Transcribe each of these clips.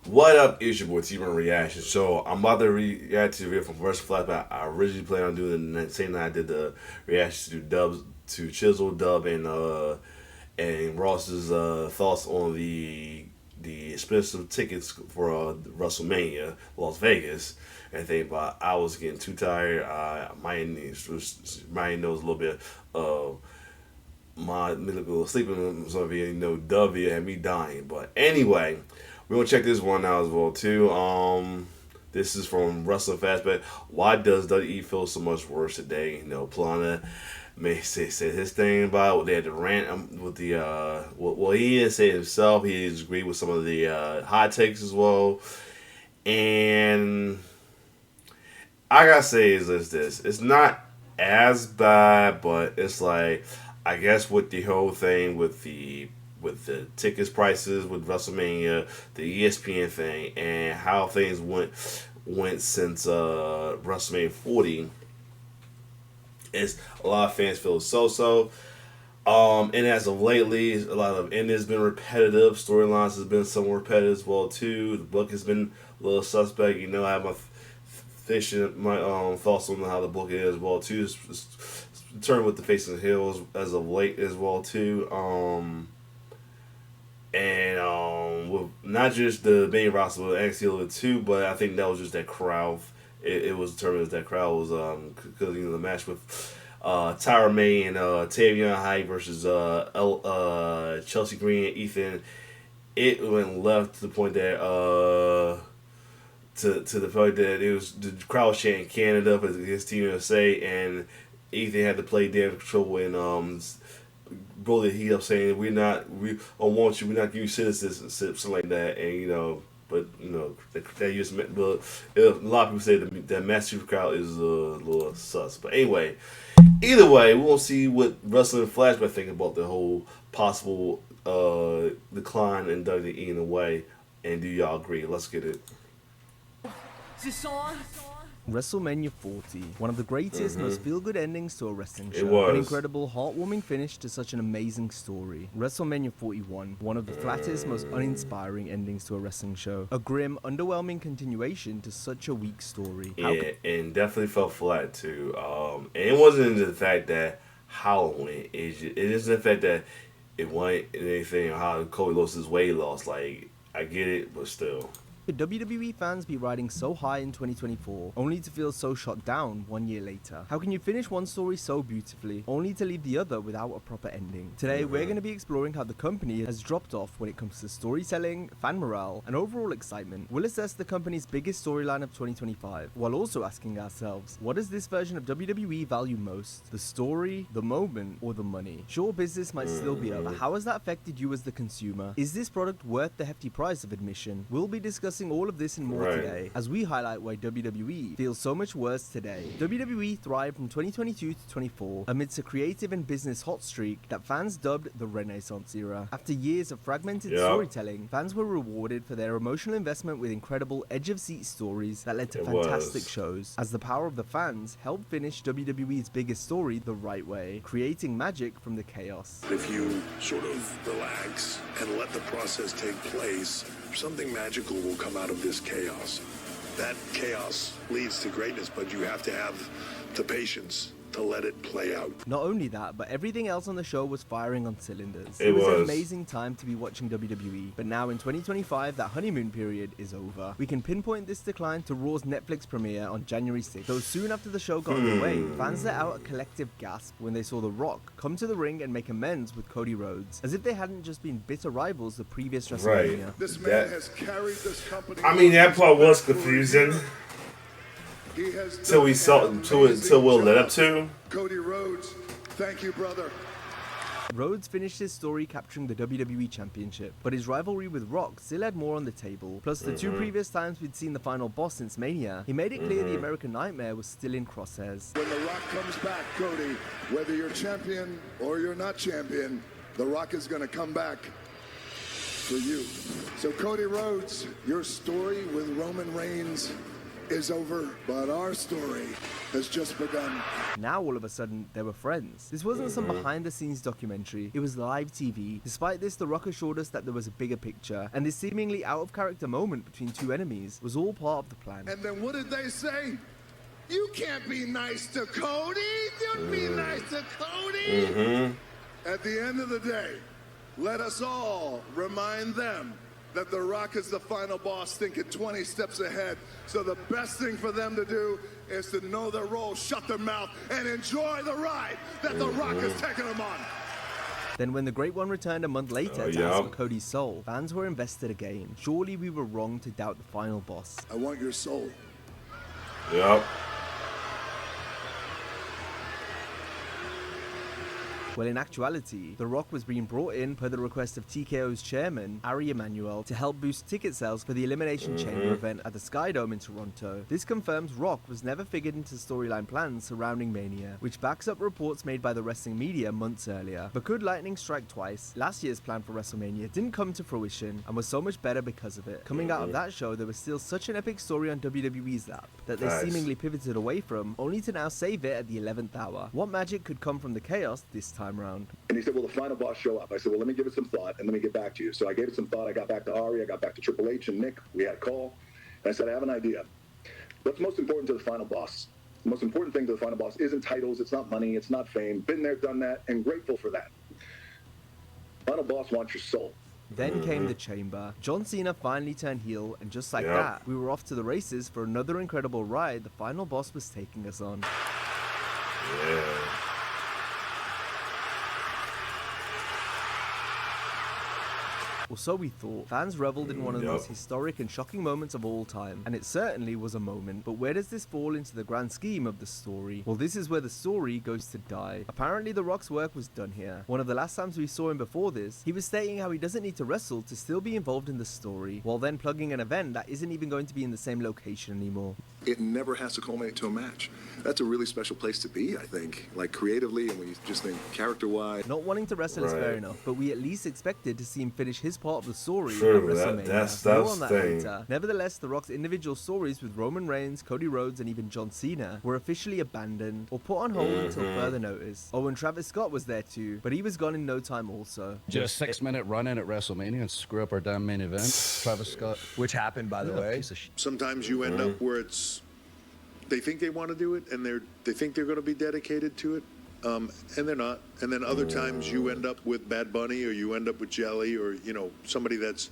What up? It's your boy T-Run Reaction. So I'm about to react to the video from First Flashback. I originally planned on doing the same night I did the reaction to Dubs to Chisel, Dub, and Ross's thoughts on the expensive tickets for WrestleMania, Las Vegas. And think about I was getting too tired. My nose a little bit of my middle sleeping. So W had me dying. But anyway, we're gonna check this one out as well too. This is from Wrestling Fastback. Why does WWE feel so much worse today? Plana may say his thing about what they had to rant with the well he didn't say it himself. He agreed with some of the hot takes as well. And I gotta say is this. It's not as bad, but it's like I guess with the whole thing with the tickets prices with WrestleMania, the ESPN thing, and how things went since WrestleMania 40. It's a lot of fans feel so. And as of lately, a lot of and it's been repetitive. Storylines has been somewhat repetitive as well too. The book has been a little suspect. I have my thoughts on how the book is as well too. It's turned with the face of the hills as of late as well too. And with not just the main roster, but NXT a little bit too, but I think that was just that crowd. It was determined as that crowd was because the match with Tyra May and Tavion Hyde versus Chelsea Green and Ethan. It went left to the point that to the point that it was the crowd chanting Canada for his team USA, and Ethan had to play damn control and roll the heat up saying we don't want you, we're not giving you citizenship, something like that, and but that just meant, but a lot of people say that Massachusetts crowd is a little sus. But anyway, either way, we'll see what Wrestling Flashback think about the whole possible decline in WWE in a way, and do y'all agree? Let's get it. WrestleMania 40, one of the greatest, most feel-good endings to a wrestling show. It was. An incredible, heartwarming finish to such an amazing story. WrestleMania 41, one of the flattest, most uninspiring endings to a wrestling show. A grim, underwhelming continuation to such a weak story. Yeah, and definitely felt flat too. And it wasn't the fact that how it went. It is the fact that it wasn't anything how Cody lost his weight loss. Like I get it, but still. Could WWE fans be riding so high in 2024, only to feel so shot down 1 year later? How can you finish one story so beautifully, only to leave the other without a proper ending? Today, we're going to be exploring how the company has dropped off when it comes to storytelling, fan morale, and overall excitement. We'll assess the company's biggest storyline of 2025, while also asking ourselves, what does this version of WWE value most? The story, the moment, or the money? Sure, business might still be up, but how has that affected you as the consumer? Is this product worth the hefty price of admission? We'll be discussing all of this and more today, as we highlight why WWE feels so much worse today. WWE thrived from 2022 to 24 amidst a creative and business hot streak that fans dubbed the Renaissance era. After years of fragmented storytelling, fans were rewarded for their emotional investment with incredible edge-of-seat stories that led to fantastic shows, as the power of the fans helped finish WWE's biggest story the right way, creating magic from the chaos. If you sort of relax and let the process take place, something magical will come out of this chaos. That chaos leads to greatness, but you have to have the patience to let it play out. Not only that, but everything else on the show was firing on cylinders. It was an amazing time to be watching WWE, but now in 2025, that honeymoon period is over. We can pinpoint this decline to Raw's Netflix premiere on January 6th. Though soon after the show got underway, fans let out a collective gasp when they saw The Rock come to the ring and make amends with Cody Rhodes, as if they hadn't just been bitter rivals the previous WrestleMania. Right. This man has carried this company. I mean, that part was confusing. Till we'll let up to Cody Rhodes. Thank you, brother. Rhodes finished his story capturing the WWE Championship, but his rivalry with Rock still had more on the table. Plus, the two previous times we'd seen the final boss since Mania, he made it clear the American Nightmare was still in crosshairs. When The Rock comes back, Cody, whether you're champion or you're not champion, The Rock is going to come back for you. So, Cody Rhodes, your story with Roman Reigns is over, but our story has just begun. Now all of a sudden, they were friends. This wasn't some behind-the-scenes documentary, it was live TV. Despite this, The Rock assured us that there was a bigger picture, and this seemingly out-of-character moment between two enemies was all part of the plan. And then what did they say? You can't be nice to Cody. Don't be nice to Cody. At the end of the day, let us all remind them that The Rock is the final boss, thinking 20 steps ahead. So the best thing for them to do is to know their role, shut their mouth, and enjoy the ride that The Rock is taking them on. Then when the Great One returned a month later to ask for Cody's soul, fans were invested again. Surely we were wrong to doubt the final boss. I want your soul. Yep. Well, in actuality, The Rock was being brought in per the request of TKO's chairman, Ari Emanuel, to help boost ticket sales for the Elimination Chamber event at the Skydome in Toronto. This confirms Rock was never figured into storyline plans surrounding Mania, which backs up reports made by the wrestling media months earlier. But could lightning strike twice? Last year's plan for WrestleMania didn't come to fruition and was so much better because of it. Coming out of that show, there was still such an epic story on WWE's lap that they seemingly pivoted away from, only to now save it at the 11th hour. What magic could come from the chaos this time round? And he said, will the final boss show up? I said, well, let me give it some thought and let me get back to you. So I gave it some thought. I got back to Ari. I got back to Triple H and Nick. We had a call. And I said, I have an idea. What's most important to the final boss? The most important thing to the final boss isn't titles. It's not money. It's not fame. Been there, done that, and grateful for that. Final boss wants your soul. Then came the Chamber. John Cena finally turned heel, and just like that, we were off to the races for another incredible ride the final boss was taking us on. Yeah. Or so we thought. Fans reveled in one of the most historic and shocking moments of all time, and it certainly was a moment. But where does this fall into the grand scheme of the story? Well, this is where the story goes to die. Apparently, The Rock's work was done here. One of the last times we saw him before this, he was stating how he doesn't need to wrestle to still be involved in the story, while then plugging an event that isn't even going to be in the same location anymore. It never has to culminate to a match. That's a really special place to be, I think. Like creatively, and when you just think character-wise. Not wanting to wrestle is fair enough, but we at least expected to see him finish his part of the story True, at WrestleMania. that's More on the that thing. later. Nevertheless, The Rock's individual stories with Roman Reigns, Cody Rhodes, and even John Cena were officially abandoned or put on hold until further notice. Oh, and Travis Scott was there too, but he was gone in no time also. Did a 6-minute run-in at WrestleMania and screw up our damn main event. Travis Scott. Which happened, by the way. Sometimes you end up where it's they think they want to do it and they think they're going to be dedicated to it, and they're not. And then other times you end up with Bad Bunny, or you end up with Jelly, or somebody that's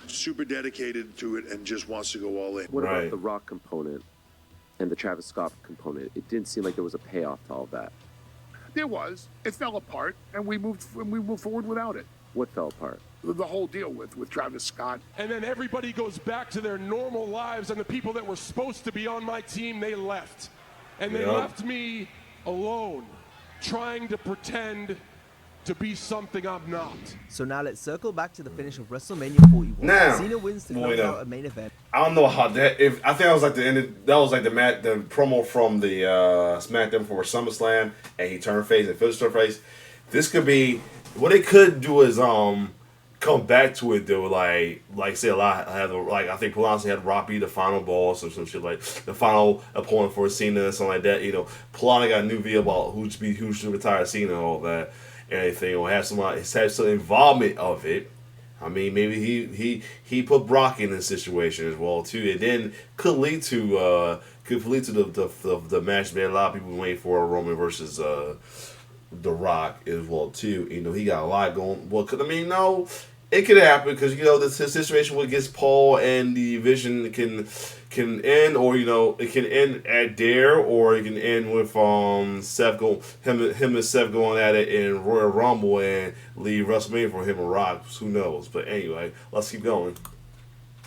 super dedicated to it and just wants to go all in. What about the Rock component and the Travis Scott component? It didn't seem like there was a payoff to all of that. There was. It fell apart, and we moved forward without it. What fell apart? The whole deal with Travis Scott. And then everybody goes back to their normal lives, and the people that were supposed to be on my team, they left. And they left me alone, trying to pretend to be something I'm not. So now let's circle back to the finish of WrestleMania 41. Now, Cena wins to close out a main event. I don't know how that. I think that was like the end. That was like the promo from the SmackDown for SummerSlam, and he turned face and finished her face. This could be what they could do is come back to it though, like say a lot. I think Polanski had Rock be the final boss or some shit, like the final opponent for Cena or something like that. Polanski got a new view about who should retire Cena and all that and anything, or have some involvement of it. I mean, maybe he put Brock in this situation as well too, and then could lead to the match that a lot of people waiting for, Roman versus The Rock as well too. He got a lot going. Well, no, it could happen because the situation with Paul and the Vision can end, or it can end at there, or it can end with Seth him and Seth going at it in Royal Rumble and leave WrestleMania for him and Rock. Who knows? But anyway, let's keep going.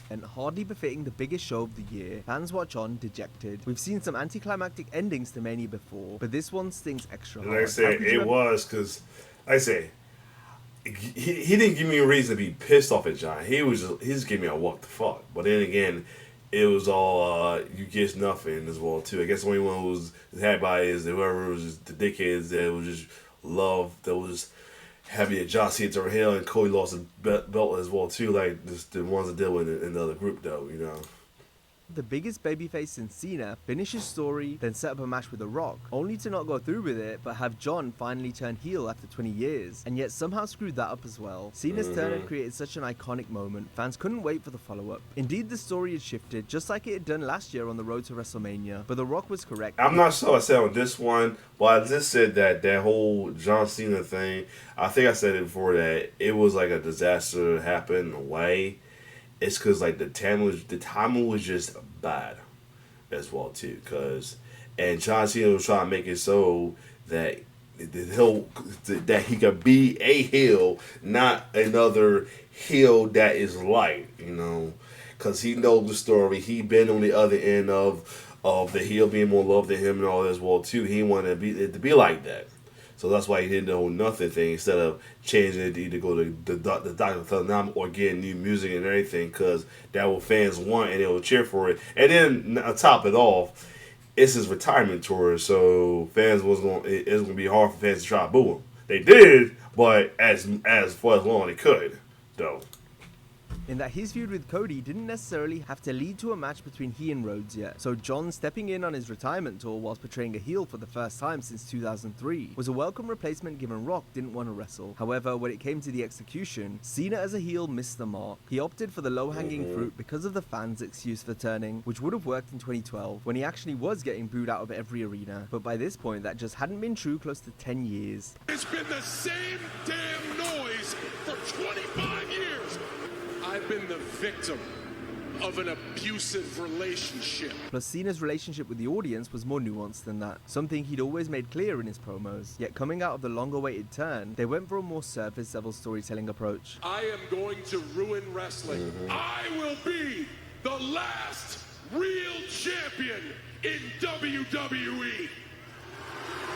And hardly befitting the biggest show of the year, fans watch on dejected. We've seen some anticlimactic endings to Mania before, but this one stings extra hard. Like I said, it was because, like I say, he didn't give me a reason to be pissed off at John. He just gave me a what the fuck. But then again, it was all you get nothing as well too. I guess the only one who was happy by it is whoever was just the dickheads that was just love that was happy that John Cena turned heel and Cody lost his belt as well too. Like just the ones that deal with in the other group though, The biggest babyface since Cena finished his story, then set up a match with The Rock, only to not go through with it, but have John finally turn heel after 20 years, and yet somehow screwed that up as well. Cena's turn had created such an iconic moment, fans couldn't wait for the follow-up. Indeed, the story had shifted, just like it had done last year on the road to WrestleMania, but The Rock was correct. I'm not sure I said on this one, but I just said that whole John Cena thing, I think I said it before, that it was like a disaster that happened in a way. It's because like the timing was just bad as well too. And John Cena was trying to make it so that he could be a heel, not another heel that is light, because he knows the story. He been on the other end of the heel being more loved than him and all that as well too. He wanted it to be like that. So that's why he did the whole nothing thing instead of changing it to either go to the Dr. Thundernom or getting new music and everything, because that what fans want and they will cheer for it. And then on top of it off, it's his retirement tour, so it's gonna be hard for fans to try to boo him. They did, but as far as long as they could, though. In that his feud with Cody didn't necessarily have to lead to a match between he and Rhodes yet, so John stepping in on his retirement tour whilst portraying a heel for the first time since 2003 was a welcome replacement given Rock didn't want to wrestle. However, when it came to the execution, Cena as a heel missed the mark. He opted for the low-hanging fruit because of the fans' excuse for turning, which would have worked in 2012 when he actually was getting booed out of every arena, but by this point that just hadn't been true close to 10 years. It's been the same damn noise for 25 years. I've been the victim of an abusive relationship. Plus, Cena's relationship with the audience was more nuanced than that, something he'd always made clear in his promos. Yet coming out of the long-awaited turn, they went for a more surface-level storytelling approach. I am going to ruin wrestling. I will be the last real champion in WWE.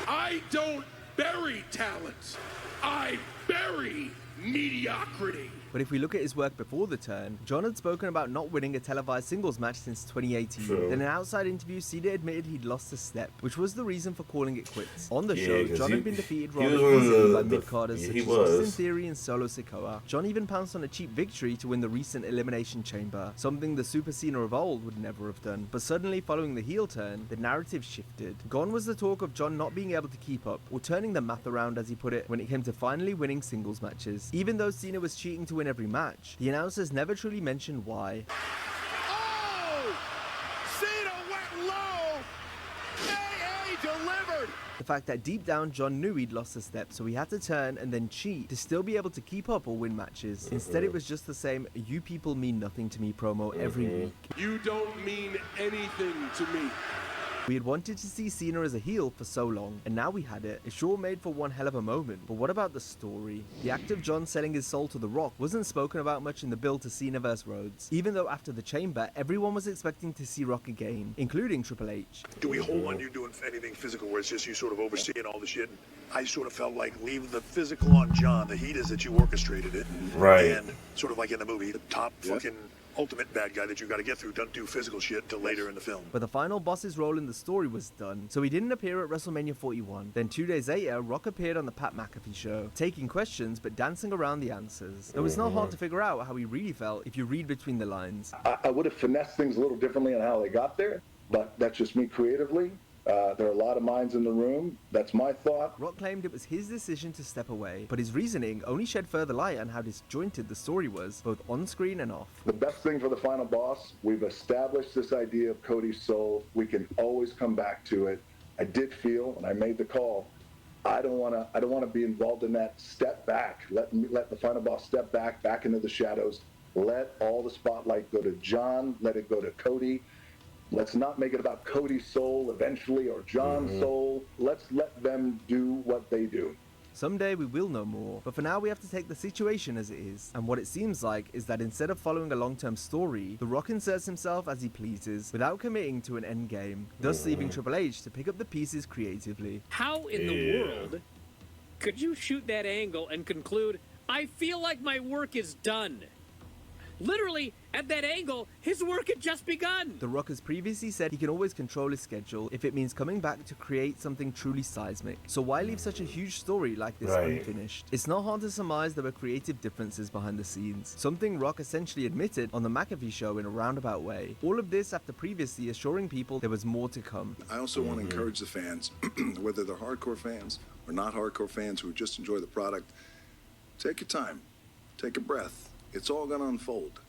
I don't bury talent. I bury mediocrity. But if we look at his work before the turn, John had spoken about not winning a televised singles match since 2018. Then in an outside interview, Cena admitted he'd lost a step, which was the reason for calling it quits. On the show, John had been defeated rather easily by mid-carders such as Austin Theory and Solo Sikoa. John even pounced on a cheap victory to win the recent Elimination Chamber, something the Super Cena of old would never have done. But suddenly, following the heel turn, the narrative shifted. Gone was the talk of John not being able to keep up, or turning the math around as he put it, when it came to finally winning singles matches. Even though Cena was cheating to win every match, the announcers never truly mentioned why. Oh! Cena went low! AA delivered! The fact that deep down John knew he'd lost a step, so he had to turn and then cheat to still be able to keep up or win matches. Instead, it was just the same "you people mean nothing to me" promo every week. You don't mean anything to me. We had wanted to see Cena as a heel for so long, and now we had it. It sure made for one hell of a moment, but what about the story? The act of John selling his soul to The Rock wasn't spoken about much in the build to Cena vs. Rhodes, even though after the Chamber, everyone was expecting to see Rock again, including Triple H. Do we hold on you doing anything physical where it's just you sort of overseeing all the shit? I sort of felt like leave the physical on John. The heat is that you orchestrated it. Right. And sort of like in the movie, the top fucking ultimate bad guy that you got to get through don't do physical shit until later in the film. But the final boss's role in the story was done, so he didn't appear at WrestleMania 41. Then 2 days later, Rock appeared on the Pat McAfee show, taking questions but dancing around the answers. It was not hard to figure out how he really felt if you read between the lines. I would have finessed things a little differently on how they got there, but that's just me creatively. There are a lot of minds in the room. That's my thought. Rock claimed it was his decision to step away, but his reasoning only shed further light on how disjointed the story was, both on screen and off. The best thing for the final boss, we've established this idea of Cody's soul. We can always come back to it. I did feel, and I made the call, I don't want to be involved in that. Step back. Let the final boss step back into the shadows. Let all the spotlight go to John. Let it go to Cody. Let's not make it about Cody's soul eventually or John's soul. Let's let them do what they do. Someday we will know more, but for now we have to take the situation as it is. And what it seems like is that instead of following a long-term story, The Rock inserts himself as he pleases without committing to an end game, thus leaving Triple H to pick up the pieces creatively. How in the world could you shoot that angle and conclude, I feel like my work is done? literally, at that angle, his work had just begun. The Rock has previously said he can always control his schedule if it means coming back to create something truly seismic. So why leave such a huge story like this unfinished? It's not hard to surmise there were creative differences behind the scenes, something Rock essentially admitted on the McAfee show in a roundabout way. All of this after previously assuring people there was more to come. I also want to encourage the fans, whether they're hardcore fans or not hardcore fans who just enjoy the product, take your time, take a breath. It's all going to unfold.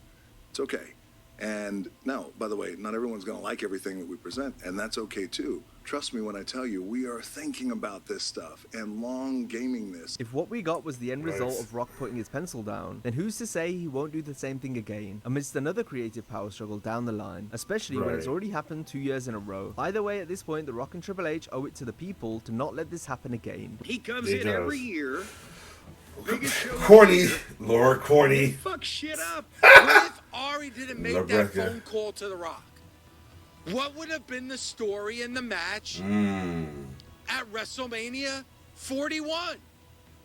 It's okay. And now, by the way, not everyone's going to like everything that we present, and that's okay too. Trust me when I tell you, we are thinking about this stuff and long gaming this. If what we got was the end result of Rock putting his pencil down, then who's to say he won't do the same thing again amidst another creative power struggle down the line, especially when it's already happened 2 years in a row. Either way, at this point, The Rock and Triple H owe it to the people to not let this happen again. He comes in every year. Corny, Lord Corny. Fuck shit up. What if Ari didn't make that phone call to The Rock? What would have been the story in the match at WrestleMania 41?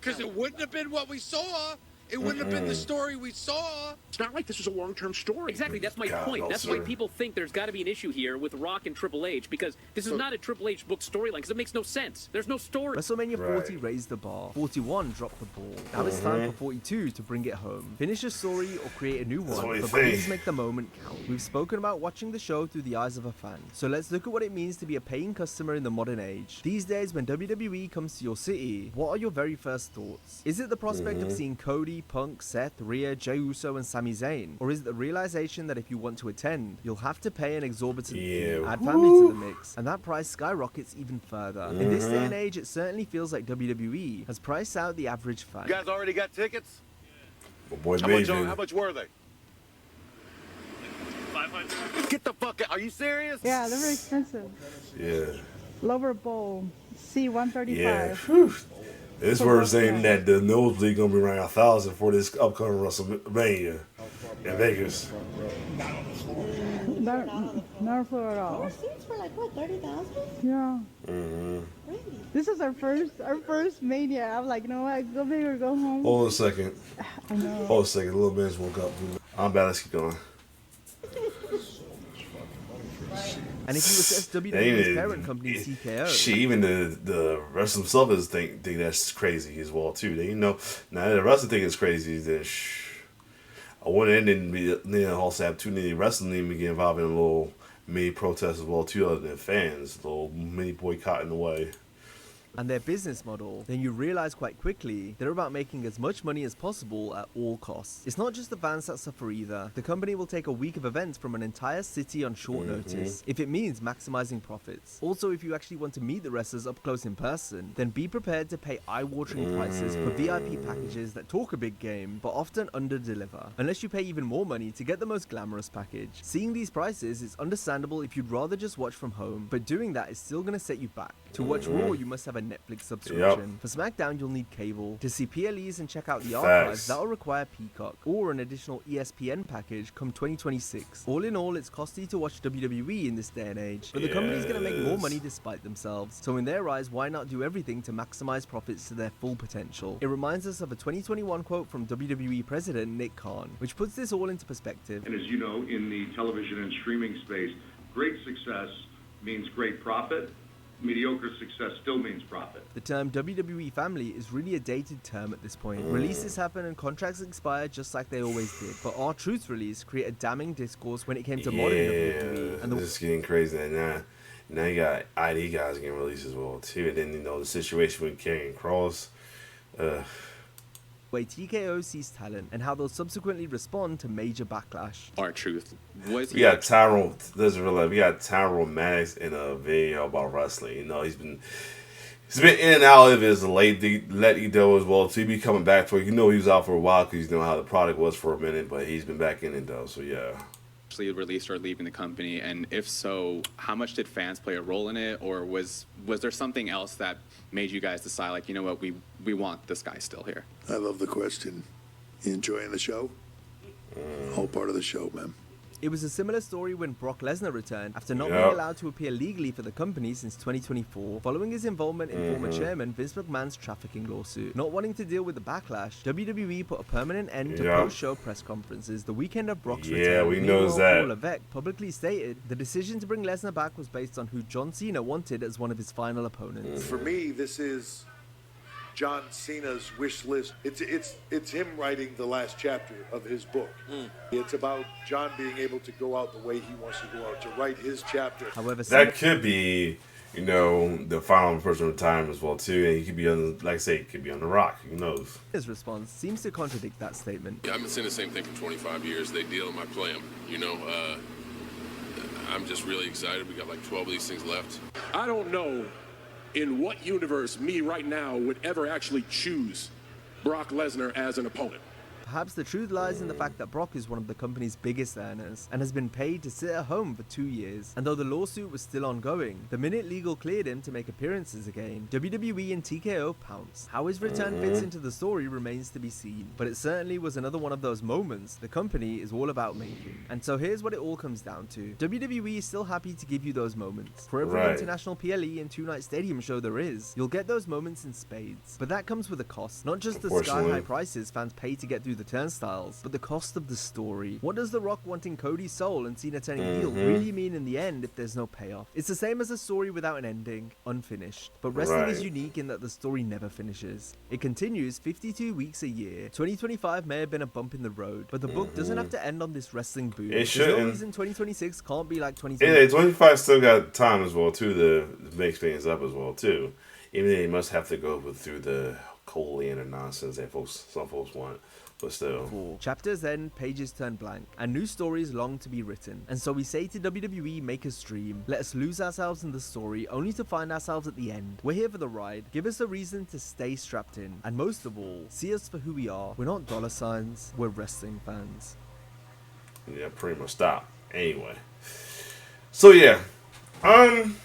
Because it wouldn't have been what we saw. It wouldn't have been the story we saw. It's not like this is a long-term story. Exactly, that's my point. That's why people think there's got to be an issue here with Rock and Triple H, because this is not a Triple H book storyline, because it makes no sense. There's no story. WrestleMania 40 raised the bar. 41 dropped the ball. Now it's time for 42 to bring it home. Finish a story or create a new one, but please make the moment count. We've spoken about watching the show through the eyes of a fan. So let's look at what it means to be a paying customer in the modern age. These days, when WWE comes to your city, what are your very first thoughts? Is it the prospect of seeing Cody, Punk, Seth, Rhea, Jey Uso, and Sami Zayn? Or is it the realization that if you want to attend, you'll have to pay an exorbitant fee, add family to the mix, and that price skyrockets even further? In this day and age, it certainly feels like WWE has priced out the average fan. You guys already got tickets? Boy, how much were they? 500. Get the fuck out. Are you serious? Yeah, they're very expensive. Yeah. Lower bowl, C135. Yeah. Whew. This word saying that the nosebleed gonna be around 1,000 for this upcoming WrestleMania in Vegas. Not floor at all. Our seats were like what, 30,000? Yeah. Really? This is our first Mania. I'm like, you know what? Go big or go home. Hold a second. I know. Hold a second. Little man's woke up. I'm bad. Let's keep going. And if you assess WWE's parent company, TKO, shit, even the wrestling themselves think that's crazy as well too. They now the wrestling thing is crazy. That I wouldn't also have too many wrestling even get involved in a little mini protest as well too, other than fans, a little mini boycott in the way. And their business model, then you realize quite quickly they're about making as much money as possible at all costs. It's not just the fans that suffer either. The company will take a week of events from an entire city on short notice if it means maximizing profits. Also, if you actually want to meet the wrestlers up close in person, then be prepared to pay eye-watering prices for VIP packages that talk a big game but often under-deliver, unless you pay even more money to get the most glamorous package. Seeing these prices is understandable if you'd rather just watch from home, but doing that is still going to set you back. To watch Raw, you must have a Netflix subscription. For SmackDown, you'll need cable. To see PLEs and check out the archives, that'll require Peacock, or an additional ESPN package come 2026. All in all, it's costly to watch WWE in this day and age, but the company's gonna make more money despite themselves. So in their eyes, why not do everything to maximize profits to their full potential? It reminds us of a 2021 quote from WWE President Nick Khan, which puts this all into perspective. And as you know, in the television and streaming space, great success means great profit. Mediocre success still means profit. The term WWE family is really a dated term at this point. Releases happen and contracts expire just like they always did, but R-Truth's release created a damning discourse when it came to modern WWE. And this is getting crazy now you got ID guys getting released as well too, and then the situation with Karrion Kross. Way TKO sees talent and how they'll subsequently respond to major backlash. R-Truth. We got Tyrone Maddox in a video about wrestling. He's been in and out of his let Edo as well. So he be coming back to it. He was out for a while because how the product was for a minute, but he's been back in it though. So yeah. Actually released or leaving the company, and if so, how much did fans play a role in it, or was there something else that made you guys decide, like, you know what, we want this guy still here? I love the question. You enjoying the show? All part of the show, man. It was a similar story when Brock Lesnar returned after not being allowed to appear legally for the company since 2024, following his involvement in former chairman Vince McMahon's trafficking lawsuit. Not wanting to deal with the backlash, WWE put a permanent end to post-show press conferences the weekend of Brock's return. We know that. Paul Levesque publicly stated the decision to bring Lesnar back was based on who John Cena wanted as one of his final opponents. For me, this is John Cena's wish list. It's him writing the last chapter of his book. It's about John being able to go out the way he wants to go out, to write his chapter. However, that could be, you know, the final personal time as well too, and he could be on, like I say, he could be on The Rock. Who knows? His response seems to contradict that statement. Yeah, I've been saying the same thing for 25 years. They deal them, I play them. You know, I'm just really excited. We got like 12 of these things left. I don't know in what universe me right now would ever actually choose Brock Lesnar as an opponent. Perhaps the truth lies in the fact that Brock is one of the company's biggest earners and has been paid to sit at home for 2 years. And though the lawsuit was still ongoing, the minute legal cleared him to make appearances again, WWE and TKO pounced. How his return fits into the story remains to be seen, but it certainly was another one of those moments the company is all about making. And so here's what it all comes down to. WWE is still happy to give you those moments. For every international PLE and 2-night stadium show there is, you'll get those moments in spades. But that comes with a cost, not just the sky-high prices fans pay to get through the turnstiles, but the cost of the story. What does The Rock wanting Cody's soul and Cena turning heel really mean in the end if there's no payoff? It's the same as a story without an ending, unfinished. But wrestling is unique in that the story never finishes. It continues 52 weeks a year. 2025 may have been a bump in the road, but the book doesn't have to end on this wrestling boom. It shouldn't. There's no reason 2026 can't be like 2025. Yeah, 25 still got time as well too to make things up as well too. Even though they must have to go through the Coley and the nonsense that some folks want. But still. Chapters end, pages turn blank, and new stories long to be written. And so we say to WWE, make us dream. Let us lose ourselves in the story, only to find ourselves at the end. We're here for the ride. Give us a reason to stay strapped in. And most of all, see us for who we are. We're not dollar signs, we're wrestling fans. Yeah, pretty much stop. Anyway. So yeah. Can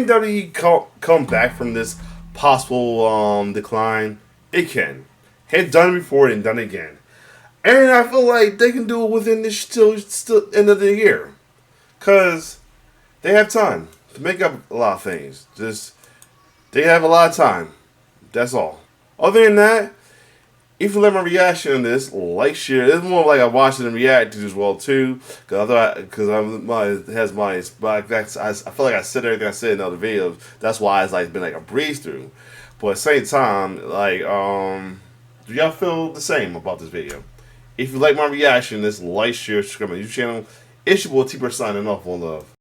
WWE come back from this possible decline? It can. Had done it before and done it again. And I feel like they can do it within this still end of the year. Because they have time to make up a lot of things. They have a lot of time. That's all. Other than that, if you let my reaction on this, like, share. It's more like I watched it and reacted to as well too. Because I feel like I said everything I said in other videos. That's why it's like been like a breeze through. But at the same time, like, do y'all feel the same about this video? If you like my reaction, this like, share, subscribe to my YouTube channel. It's your boy T-Bird signing off. One love.